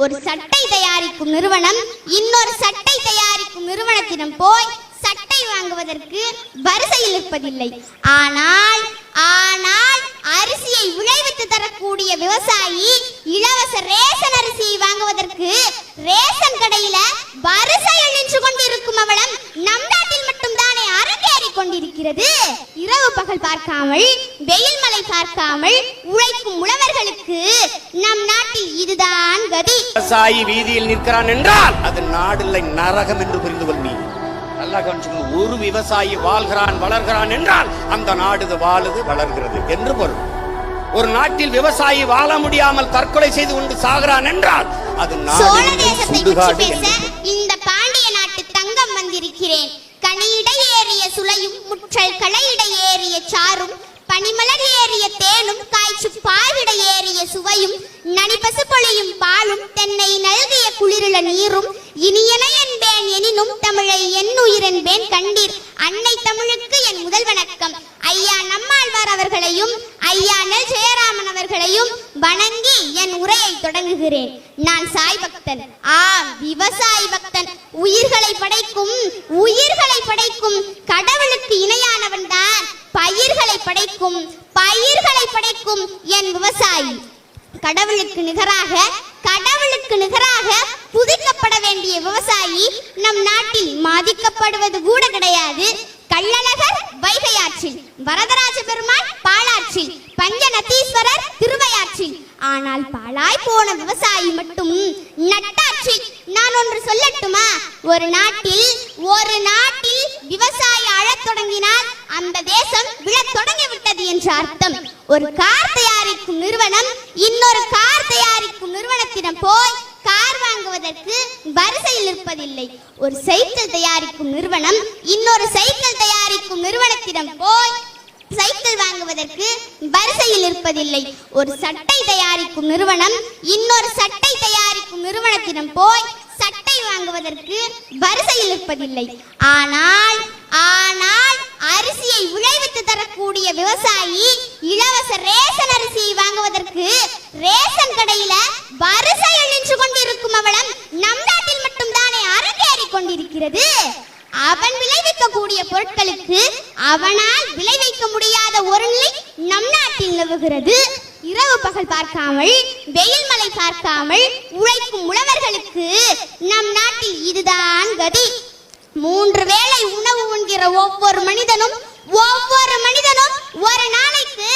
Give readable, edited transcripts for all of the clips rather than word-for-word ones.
ஒரு சட்டை தயாரிக்கும் நிறுவனம் இன்னொரு சட்டை தயாரிக்கும் நிறுவனத்திடம் போய் சட்டை வாங்குவதற்கு வரிசையில் இருப்பதில்லை. ஆனால் அரிசியை விளைவித்து தரக்கூடிய விவசாயி இலவச ரேஷன் அரிசியை வாங்குவதற்கு ரேஷன் கடையில வரிசையில் நின்று கொண்டிருக்கும் அவலம் நம் நாட்டில் மட்டும் தானே அரங்கேறி கொண்டிருக்கிறது. இரவு பகல் பார்க்காமல் வெயில் மழை பார்க்காமல் உழைக்கும் உழவர்களுக்கு நம் நாட்டில் இதுதான் கதி. விவசாயி வீதியில் நிற்கிறான் என்றால் அது நாடில்லை நரகம் என்று புரிந்து கொள்வி. ஒரு விவசாயி வாழ்கிறான் வளர்கிறான் என்றால் அந்த நாடு வாழுது வளர்கிறது என்று பொருள். ஒரு நாட்டில் விவசாயி வாழ முடியாமல் தற்கொலை செய்து கொண்டு சாகிறான் என்றால் அது நாடு. இந்த பாண்டிய நாட்டு தங்கம் வந்திருக்கிறேன். கனியிட ஏறிய சுளையும் முற்றல் களையிட ஏறிய சாரும் பனிமலர் ஏறிய தேனும் காய்ச்சி பாகிட ஏறிய சுவையும் நனிபசு பொழியும் பாலும் தென்னை நல்கிய குளிரில நீரும் இனியன என்பேன் எனினும் தமிழை என்னுயிர் என்பேன் கண்டீர். அன்னை தமிழுக்கு என் முதல் வணக்கம். ஐயா நம்மாழ்வார் அவர்களையும் ஐயா நெல் ஜெயராமன் அவர்களையும் வணங்கி என் உரையை தொடங்குகிறேன். நான் சாய் பக்தன், விவசாயி பக்தன். உயிர்களை படைக்கும் கடவுளுக்கு இணையானவன் தான் பயிர்களை படைக்கும் என் விவசாயி. கடவுளுக்கு நிகராக புதிக்கப்பட வேண்டிய விவசாயி நம் நாட்டில் மதிக்கப்படுவது கூட கிடையாது. கள்ளழகர் வைகையாற்றில், வரதராஜ பெருமாள் பாலாற்றில், பஞ்சநதீஸ்வரர் திருவையாற்றில். ஆனால் பாழாய் போன விவசாயி மட்டும் நட்டாற்றில். நான் ஒன்று சொல்லட்டுமா? ஒரு நாட்டில் விவசாயி அழத் தொடங்கினால் அந்த தேசம் விழத் தொடங்கிவிட்டது என்று அர்த்தம். ஒரு கார் தயாரிக்கும் நிறுவனம் இன்னொரு கார் தயாரிக்கும் நிறுவனத்திடம் போய் கார் வாங்குவதற்கு வரிசையில் இருப்பதில்லை. ஒரு சைக்கிள் தயாரிக்கும் நிறுவனம் இன்னொரு சைக்கிள் தயாரிக்கும் நிறுவனத்திடம் போய் சைக்கிள் வாங்குவதற்கு வரிசையில் இருப்பதில்லை. ஒரு சட்டை தயாரிக்கும் நிறுவனம் இன்னொரு சட்டை தயாரிக்கும் நிறுவனத்திடம் போய் சட்டை வாங்குவதற்கு வரிசையில் இருப்பதில்லை. ஆனால் அரிசியை விளைவித்து தரக்கூடிய விவசாயி இலவச ரேஷன் அரிசியை வாங்குவதற்கு ரேஷன் கடையில வரிசையில் நின்று கொண்டிருக்கும் அவலம் நம் நாட்டில் மட்டும் தானே அரங்கேறி கொண்டிருக்கிறது. அவன் விளைவிக்கக்கூடிய பொருட்களுக்கு அவனால் விளைவிக்க முடியாத ஒரு நிலை நம் நாட்டில் நிலவுகிறது. இரவு பகல் பார்க்காமல் வெயில் மழை பார்க்காமல் உழைக்கும் உழவர்களுக்கு நம் நாட்டில் இதுதான் கதி. 3 வேளை உணவு உண்கிற ஒவ்வொரு மனிதனும் ஒரு நாளைக்கு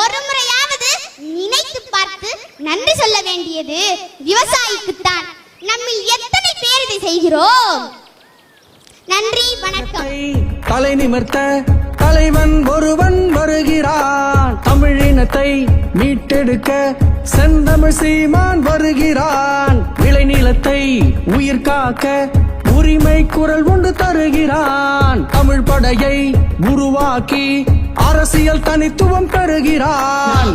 ஒரு முறையாவது நினைத்து பார்த்து நன்றி சொல்ல வேண்டியது விவசாயிக்குத்தான். நம்மில் எத்தனை பேர் இதை செய்கிறோம்? நன்றி, வணக்கம். தலை நிமிர்த்த தலைவன் ஒருவன் வருகிறான். தமிழினத்தை மீட்டெடுக்க செந்தமிழ் சீமான் வருகிறான். விளைநிலத்தை உயிர் காக்க உரிமை குரல் ஒன்று தருகிறான். தமிழ் படையை உருவாக்கி அரசியல் தனித்துவம் பெறுகிறான்.